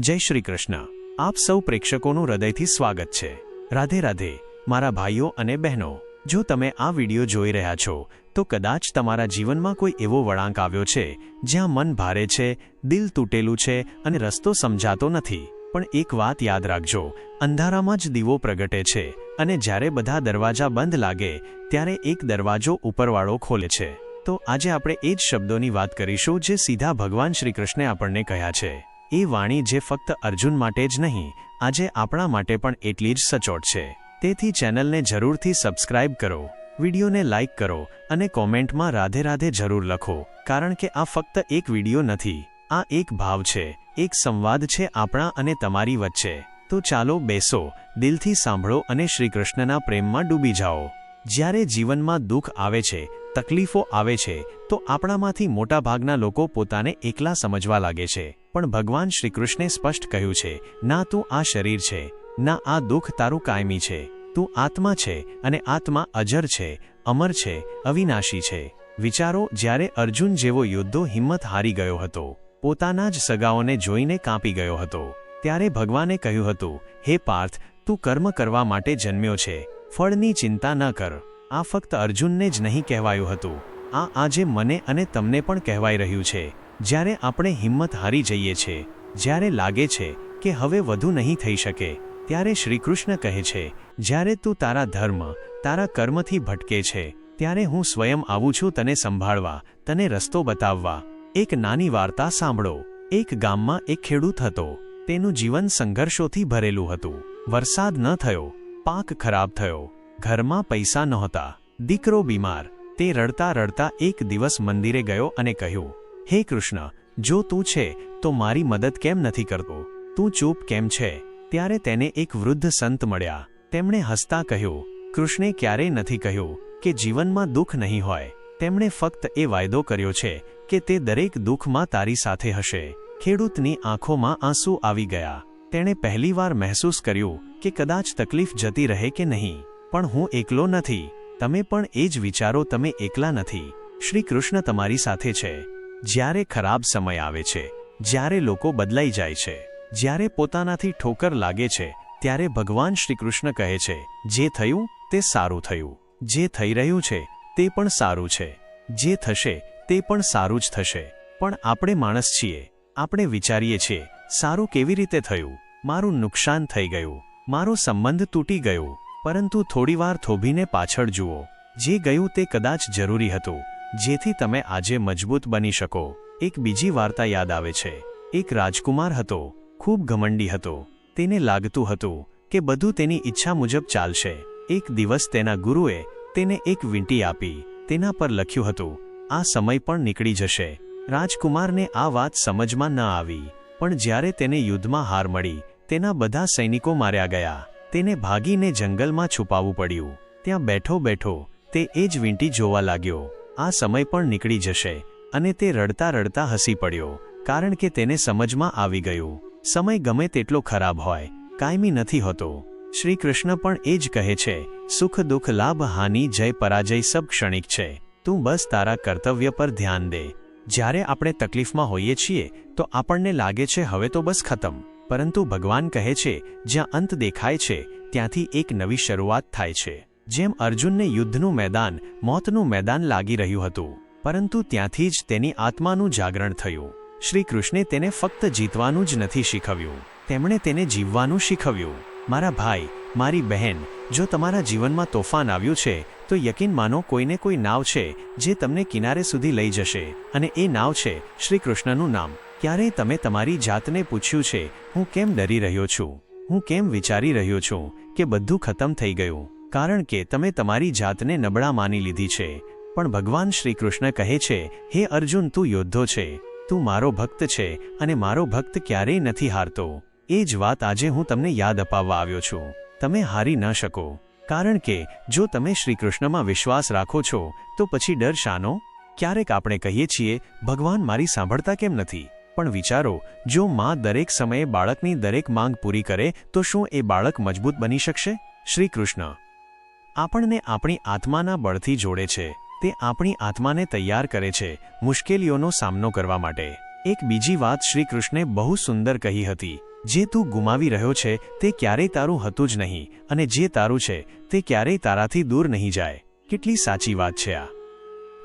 જય શ્રી કૃષ્ણ। આપ સૌ પ્રેક્ષકોનું હૃદયથી સ્વાગત છે। રાધે રાધે મારા ભાઈઓ અને બહેનો। જો તમે આ વિડિયો જોઈ રહ્યા છો તો કદાચ તમારા જીવનમાં કોઈ એવો વળાંક આવ્યો છે જ્યાં મન ભારે છે, દિલ તૂટેલું છે અને રસ્તો સમજાતો નથી। પણ એક વાત યાદ રાખજો, અંધારામાં જ દીવો પ્રગટે છે અને જ્યારે બધા દરવાજા બંધ લાગે ત્યારે એક દરવાજો ઉપરવાળો ખોલે છે। તો આજે આપણે એ જ શબ્દોની વાત કરીશું જે સીધા ભગવાન શ્રી કૃષ્ણે આપણને કહ્યા છે। એ વાણી જે ફક્ત અર્જુન માટે જ નહીં, આજે આપણા માટે પણ એટલી જ સચોટ છે। તેથી ચેનલને જરૂરથી સબસ્ક્રાઇબ કરો, વિડીયોને લાઇક કરો અને કોમેન્ટમાં રાધે રાધે જરૂર લખો, કારણ કે આ ફક્ત એક વિડીયો નથી, આ એક ભાવ છે, એક સંવાદ છે આપણા અને તમારી વચ્ચે। તો ચાલો બેસો, દિલથી સાંભળો અને શ્રી કૃષ્ણના પ્રેમમાં ડૂબી જાઓ। જ્યારે જીવનમાં દુઃખ આવે છે, તકલીફો આવે છે, તો આપણામાંથી મોટાભાગના લોકો પોતાને એકલા સમજવા લાગે છે। પણ ભગવાન શ્રી કૃષ્ણે સ્પષ્ટ કહ્યું છે, ના તું આ શરીર છે, ના આ દુઃખ તારું કાયમી છે, તું આત્મા છે અને આત્મા અજર છે, અમર છે, અવિનાશી છે। વિચારો, જ્યારે અર્જુન જેવો યોદ્ધો હિંમત હારી ગયો હતો, પોતાના જ સગાઓને જોઈને કાંપી ગયો હતો, ત્યારે ભગવાને કહ્યું હતું, હે પાર્થ, તું કર્મ કરવા માટે જન્મ્યો છે, ફળની ચિંતા ન કર। આ ફક્ત અર્જુનને જ નહીં કહેવાયું હતું, આ આજે મને અને તમને પણ કહેવાઈ રહ્યું છે। જ્યારે આપણે હિંમત હારી જઈએ છીએ, જ્યારે લાગે છે કે હવે વધુ નહીં થઈ શકે, ત્યારે શ્રી કૃષ્ણ કહે છે, જ્યારે તું તારા ધર્મ, તારા કર્મથી ભટકે છે, ત્યારે હું સ્વયં આવું છું તને સંભાળવા, તને રસ્તો બતાવવા। એક નાની વાર્તા સાંભળો। એક ગામમાં એક ખેડૂત હતો, તેનું જીવન સંઘર્ષોથી ભરેલું હતું। વરસાદ ન થયો, પાક ખરાબ થયો, ઘરમાં પૈસા નહોતા, દીકરો બીમાર। તે રડતા રડતા એક દિવસ મંદિરે ગયો અને કહ્યું, હે કૃષ્ણ, જો તું છે તો મારી મદદ કેમ નથી કરતો? તું ચૂપ કેમ છે? ત્યારે તેને એક વૃદ્ધ સંત મળ્યા। તેમણે હસતા કહ્યું, કૃષ્ણે ક્યારેય નથી કહ્યું કે જીવનમાં દુઃખ નહીં હોય, તેમણે ફક્ત એ વાયદો કર્યો છે કે તે દરેક દુઃખમાં તારી સાથે હશે। ખેડૂતની આંખોમાં આંસુ આવી ગયા। તેણે પહેલીવાર મહેસૂસ કર્યું કે કદાચ તકલીફ જતી રહે કે નહીં, પણ હું એકલો નથી। તમે પણ એ જ વિચારો, તમે એકલા નથી, શ્રી કૃષ્ણ તમારી સાથે છે। જ્યારે ખરાબ સમય આવે છે, જ્યારે લોકો બદલાઈ જાય છે, જ્યારે પોતાનાથી ઠોકર લાગે છે, ત્યારે ભગવાન શ્રી કૃષ્ણ કહે છે, જે થયું તે સારું થયું, જે થઈ રહ્યું છે તે પણ સારું છે, જે થશે તે પણ સારું જ થશે। પણ આપણે માણસ છીએ, આપણે વિચારીએ છીએ, સારું કેવી રીતે થયું? મારું નુકસાન થઈ ગયું, મારો સંબંધ તૂટી ગયો। પરંતુ થોડીવાર થોભીને પાછળ જુઓ, જે ગયું તે કદાચ જરૂરી હતું, જેથી તમે આજે મજબૂત બની શકો। એક બીજી વાર્તા યાદ આવે છે। એક રાજકુમાર હતો, ખૂબ ઘમંડી હતો, તેને લાગતું હતું કે બધું તેની ઈચ્છા મુજબ ચાલશે। એક દિવસ તેના ગુરુએ તેને એક વીંટી આપી, તેના પર લખ્યું હતું, આ સમય પણ નીકળી જશે। રાજકુમારને આ વાત સમજમાં ન આવી, પણ જ્યારે તેને યુદ્ધમાં હાર મળી, તેના બધા સૈનિકો માર્યા ગયા, તેને ભાગીને જંગલમાં છુપાવવું પડ્યું। ત્યાં બેઠો બેઠો તે એ જ વીંટી જોવા લાગ્યો, આ સમય પણ નીકળી જશે, અને તે રડતા રડતા હસી પડ્યો, કારણ કે તેને સમજમાં આવી ગયું, સમય ગમે તેટલો ખરાબ હોય, કાયમી નથી હોતો। શ્રી કૃષ્ણ પણ એ જ કહે છે, સુખ દુઃખ લાભ હાનિ જય પરાજય સબ ક્ષણિક છે, તું બસ તારા કર્તવ્ય પર ધ્યાન દે। જ્યારે આપણે તકલીફમાં હોઈએ છીએ તો આપણને લાગે છે હવે તો બસ ખતમ, પરંતુ ભગવાન કહે છે, જ્યાં અંત દેખાય છે ત્યાંથી એક નવી શરૂઆત થાય છે। જેમ અર્જુનને યુદ્ધનું મેદાન, મોતનું મેદાન લાગી રહ્યું હતું, પરંતુ ત્યાંથી જ તેની આત્માનું જાગરણ થયું। શ્રી કૃષ્ણે તેને ફક્ત જીતવાનું જ નથી શીખવ્યું, તેમણે તેને જીવવાનું શીખવ્યું। મારા ભાઈ, મારી બહેન, જો તમારા જીવનમાં તોફાન આવ્યું છે તો યકીન માનો કોઈને કોઈ નાવ છે જે તમને કિનારે સુધી લઈ જશે, અને એ નાવ છે શ્રી કૃષ્ણનું નામ। ક્યારેય તમે તમારી જાતને પૂછ્યું છે, હું કેમ ડરી રહ્યો છું? હું કેમ વિચારી રહ્યો છું કે બધું ખતમ થઈ ગયું? કારણ કે તમે તમારી જાતને નબળા માની લીધી છે। પણ ભગવાન શ્રી કૃષ્ણ કહે છે, હે અર્જુન, તું યોદ્ધો છે, તું મારો ભક્ત છે, અને મારો ભક્ત ક્યારેય નથી હારતો। એ જ વાત આજે હું તમને યાદ અપાવવા આવ્યો છું। તમે હારી ન શકો, કારણ કે જો તમે શ્રી કૃષ્ણમાં વિશ્વાસ રાખો છો તો પછી ડર શાનો? ક્યારેક આપણે કહીએ છીએ, ભગવાન મારી સાંભળતા કેમ નથી? પણ વિચારો, જો માં દરેક સમયે બાળકની દરેક માંગ પૂરી કરે તો શું એ બાળક મજબૂત બની શકશે? શ્રી કૃષ્ણ આપણને આપણી આત્માના બળથી જોડે છે, તે આપણી આત્માને તૈયાર કરે છે મુશ્કેલીઓનો સામનો કરવા માટે। એક બીજી વાત શ્રી કૃષ્ણે બહુ સુંદર કહી હતી, જે તું ગુમાવી રહ્યો છે તે ક્યારેય તારું હતું જ નહીં, અને જે તારું છે તે ક્યારેય તારાથી દૂર નહીં જાય. કેટલી સાચી વાત છે આ.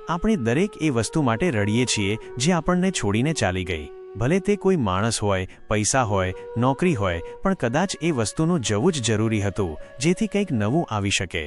આપણે દરેક એ વસ્તુ માટે રડીએ છીએ જે આપણને છોડીને ચાલી ગઈ. ભલે તે કોઈ માણસ હોય, પૈસા હોય, નોકરી હોય, પણ કદાચ એ વસ્તુનું જવું જ જરૂરી હતું જેથી કંઈક નવું આવી શકે.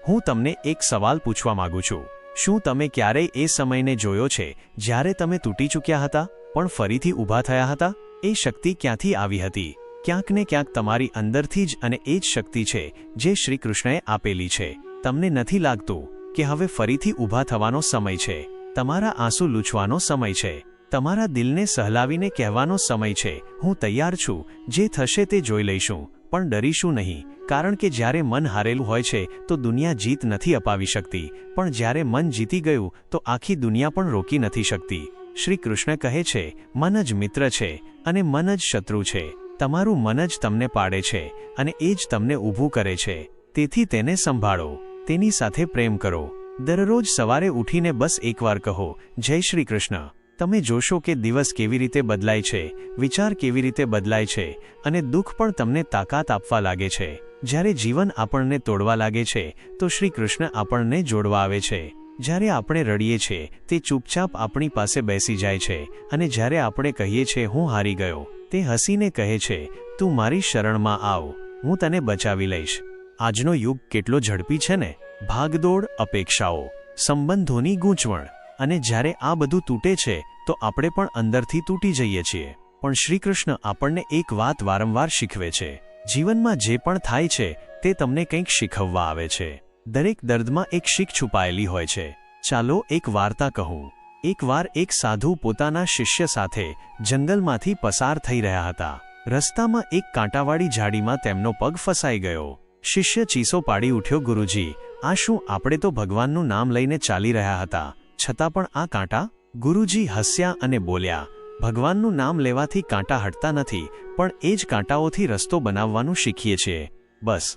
હું તમને એક સવાલ પૂછવા માંગુ છું. શું તમે ક્યારેય એ સમયને જોયો છે જ્યારે તમે તૂટી ચૂક્યા હતા પણ ફરીથી ઊભા થયા હતા? એ શક્તિ ક્યાંથી આવી હતી? ક્યાંક ને ક્યાંક તમારી અંદરથી જ, અને એ જ શક્તિ છે જે શ્રી કૃષ્ણએ આપેલી છે. તમને નથી લાગતું કે હવે ફરીથી ઊભા થવાનો સમય છે? તમારા આંસુ લૂછવાનો સમય છે. તમારા દિલને સહલાવીને કહેવાનો સમય છે, હું તૈયાર છું, જે થશે તે જોઈ લઈશું, પણ ડરીશું નહીં. કારણ કે જ્યારે મન હારેલું હોય છે તો દુનિયા જીત નથી અપાવી શકતી, પણ જ્યારે મન જીતી ગયું તો આખી દુનિયા પણ રોકી નથી શકતી. શ્રી કૃષ્ણ કહે છે, મન જ મિત્ર છે અને મન જ શત્રુ છે. તમારું મન જ તમને પાડે છે અને એ જ તમને ઊભું કરે છે. તેથી તેને સંભાળો, તેની સાથે પ્રેમ કરો. દરરોજ સવારે ઉઠીને બસ એકવાર કહો, જય શ્રી કૃષ્ણ. તમે જોશો કે દિવસ કેવી રીતે બદલાય છે, વિચાર કેવી રીતે બદલાય છે, અને દુઃખ પણ તમને તાકાત આપવા લાગે છે. જ્યારે જીવન આપણને તોડવા લાગે છે તો શ્રી કૃષ્ણ આપણને જોડવા આવે છે. જ્યારે આપણે રડીએ છીએ તે ચૂપચાપ આપણી પાસે બેસી જાય છે, અને જ્યારે આપણે કહીએ છીએ હું હારી ગયો, તે હસીને કહે છે, તું મારી શરણમાં આવ, હું તને બચાવી લઈશ. આજનો યુગ કેટલો ઝડપી છે ને! ભાગદોડ, અપેક્ષાઓ, સંબંધોની ગૂંચવણ, અને જ્યારે આ બધું તૂટે છે તો આપણે પણ અંદરથી તૂટી જઈએ છીએ. પણ શ્રી કૃષ્ણ આપણને એક વાત વારંવાર શીખવે છે. જીવનમાં જે પણ થાય છે તે તમને કંઈક શીખવવા આવે છે. દરેક દર્દમાં એક શીખ છુપાયેલી હોય છે. ચાલો એક વાર્તા કહું. એકવાર એક સાધુ પોતાના શિષ્ય સાથે જંગલમાંથી પસાર થઈ રહ્યા હતા. રસ્તામાં એક કાંટાવાળી ઝાડીમાં તેમનો પગ ફસાઈ ગયો. શિષ્ય ચીસો પાડી ઉઠ્યો, ગુરુજી, આ શું? આપણે તો ભગવાનનું નામ લઈને ચાલી રહ્યા હતા, છતાં પણ આ કાંટા? ગુરુજી હસ્યા અને બોલ્યા, ભગવાનનું નામ લેવાથી કાંટા હટતા નથી, પણ એ જ કાંટાઓથી રસ્તો બનાવવાનું શીખીએ છીએ. બસ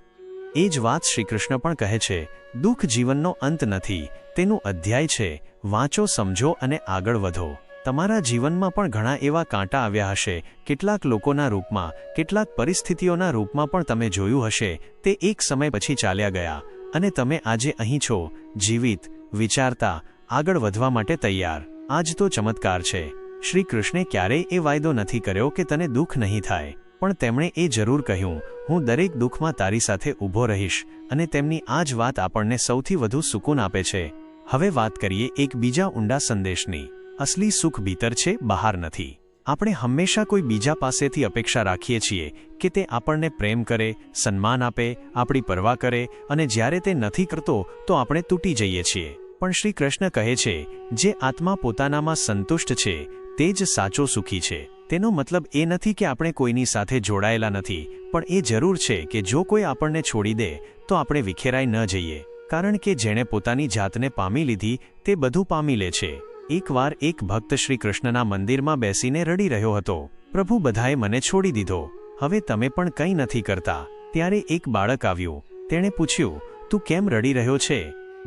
એ જ વાત શ્રીકૃષ્ણ પણ કહે છે. દુઃખ જીવનનો અંત નથી, તેનું અધ્યાય છે. વાંચો, સમજો અને આગળ વધો. તમારા જીવનમાં પણ ઘણા એવા કાંટા આવ્યા હશે, કેટલાક લોકોના રૂપમાં, કેટલાક પરિસ્થિતિઓના રૂપમાં, પણ તમે જોયું હશે તે એક સમય પછી ચાલ્યા ગયા, અને તમે આજે અહીં છો, જીવિત, વિચારતા, આગળ વધવા માટે તૈયાર. આ જ તો ચમત્કાર છે. શ્રી કૃષ્ણે ક્યારેય એ વાયદો નથી કર્યો કે તને દુઃખ નહીં થાય, પણ તેમણે એ જરૂર કહ્યું, હું દરેક દુઃખમાં તારી સાથે ઊભો રહીશ. અને તેમની આ જ વાત આપણને સૌથી વધુ સુકૂન આપે છે. હવે વાત કરીએ એક બીજા ઊંડા સંદેશની. અસલી સુખ ભીતર છે, બહાર નથી. આપણે હંમેશા કોઈ બીજા પાસેથી અપેક્ષા રાખીએ છીએ કે તે આપણને પ્રેમ કરે, સન્માન આપે, આપણી પરવા કરે, અને જ્યારે તે નથી કરતો તો આપણે તૂટી જઈએ છીએ. પણ શ્રી કૃષ્ણ કહે છે, જે આત્મા પોતાનામાં સંતુષ્ટ છે તે જ સાચો સુખી છે. તેનો મતલબ એ નથી કે આપણે કોઈની સાથે જોડાયેલા નથી, પણ એ જરૂર છે કે જો કોઈ આપણને છોડી દે તો આપણે વિખેરાઈ ન જઈએ, કારણ કે જેણે પોતાની જાતને પામી લીધી તે બધું પામી લે છે. એકવાર એક ભક્ત શ્રી કૃષ્ણના મંદિરમાં બેસીને રડી રહ્યો હતો, પ્રભુ, બધાએ મને છોડી દીધો, હવે તમે પણ કંઈ નથી કરતા. ત્યારે એક બાળક આવ્યું. તેણે પૂછ્યું, તું કેમ રડી રહ્યો છે?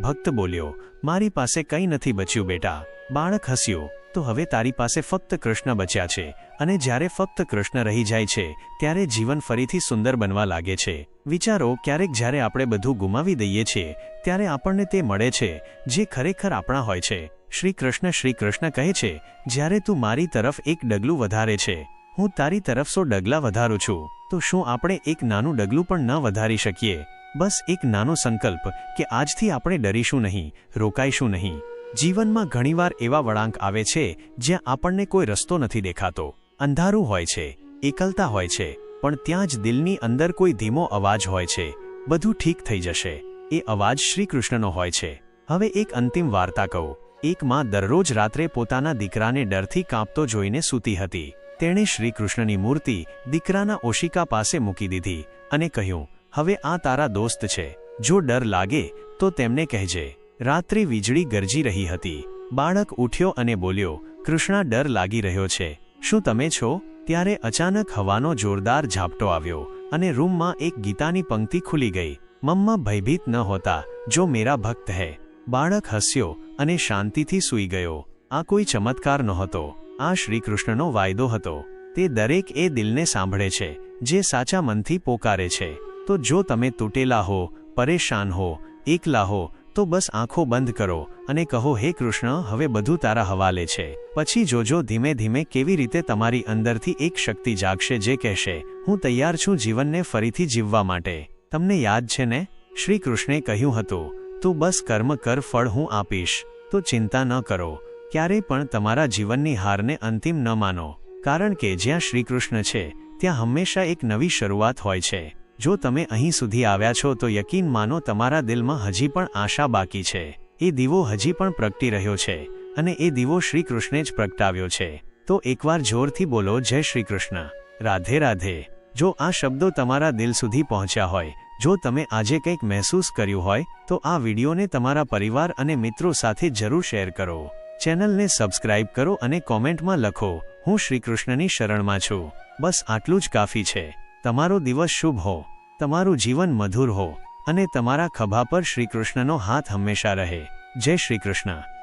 ભક્ત બોલ્યો, મારી પાસે કંઈ નથી બચ્યું બેટા. બાળક હસ્યો, તો હવે તારી પાસે ફક્ત કૃષ્ણ બચ્યા છે, અને જ્યારે ફક્ત કૃષ્ણ રહી જાય છે ત્યારે જીવન ફરીથી સુંદર બનવા લાગે છે. વિચારો, ક્યારેક જ્યારે આપણે બધું ગુમાવી દઈએ છીએ ત્યારે આપણને તે મળે છે જે ખરેખર આપણા હોય છે. શ્રી કૃષ્ણ કહે છે, જ્યારે તું મારી તરફ એક ડગલું વધારે છે, હું તારી તરફ 100 ડગલા વધારું છું. તો શું આપણે એક નાનું ડગલું પણ ન વધારી શકીએ? બસ એક નાનો સંકલ્પ કે આજથી આપણે ડરીશું નહીં, રોકાઈશું નહીં. જીવનમાં ઘણીવાર એવા વળાંક આવે છે જ્યાં આપણને કોઈ રસ્તો નથી દેખાતો, અંધારું હોય છે, એકલતા હોય છે, પણ ત્યાં જ દિલની અંદર કોઈ ધીમો અવાજ હોય છે, બધું ઠીક થઈ જશે. એ અવાજ શ્રી કૃષ્ણનો હોય છે. હવે એક અંતિમ વાર્તા કહું. એક માં દરરોજ રાત્રે પોતાના દીકરાને ડરથી કાંપતો જોઈને સૂતી હતી. તેણે શ્રી કૃષ્ણની મૂર્તિ દીકરાના ઓશિકા પાસે મૂકી દીધી અને કહ્યું, હવે આ તારા દોસ્ત છે, જો ડર લાગે તો તેમને કહેજે. રાત્રે વીજળી ગરજી રહી હતી. બાળક ઉઠ્યો અને બોલ્યો, કૃષ્ણા, ડર લાગી રહ્યો છે, શું તમે છો? ત્યારે અચાનક હવાનો જોરદાર ઝાપટો આવ્યો અને રૂમમાં એક ગીતાની પંક્તિ ખુલી ગઈ, મમ્મા ભયભીત ન હોતા, જો મેરા ભક્ત હૈ. બાળક હસ્યો અને શાંતિથી સૂઈ ગયો. આ કોઈ ચમત્કાર નહોતો, આ શ્રી કૃષ્ણનો વાયદો હતો. તે દરેક એ દિલને સાંભળે છે જે સાચા મનથી પોકારે છે. તો જો તમે તૂટેલા હો, પરેશાન હો, એકલા હો, તો બસ આંખો બંધ કરો અને કહો, હે કૃષ્ણ, હવે બધું તારા હવાલે છે. પછી જોજો ધીમે ધીમે કેવી રીતે તમારી અંદરથી એક શક્તિ જાગશે જે કહેશે, હું તૈયાર છું જીવનને ફરીથી જીવવા માટે. તમને યાદ છે ને, શ્રી કૃષ્ણે કહ્યું હતું, તું બસ કર્મ કર, ફળ હું આપીશ. તો ચિંતા ન કરો, ક્યારેય પણ તમારા જીવનની હારને અંતિમ ન માનો, કારણ કે જ્યાં શ્રીકૃષ્ણ છે ત્યાં હંમેશા એક નવી શરૂઆત હોય છે. જો તમે અહીં સુધી આવ્યા છો તો યકીન માનો તમારા દિલમાં હજી પણ આશા બાકી છે. એ દીવો હજી પણ પ્રગટી રહ્યો છે અને એ દીવો શ્રી કૃષ્ણે જ પ્રગટાવ્યો છે. તો એકવાર જોરથી બોલો, જય શ્રી કૃષ્ણ, રાધે રાધે. જો આ શબ્દો તમારા દિલ સુધી પહોંચ્યા હોય, જો તમે આજે કંઈક મહેસૂસ કર્યું હોય, તો આ વિડીયોને તમારા પરિવાર અને મિત્રો સાથે જરૂર શેર કરો. ચેનલને સબસ્ક્રાઇબ કરો અને કોમેન્ટમાં લખો, હું શ્રી કૃષ્ણની શરણમાં છું. બસ આટલું જ કાફી છે. તમારો દિવસ શુભ હો, તમારું જીવન મધુર હો અને તમારા ખભા પર શ્રી કૃષ્ણનો હાથ હંમેશા રહે. જય શ્રી કૃષ્ણ.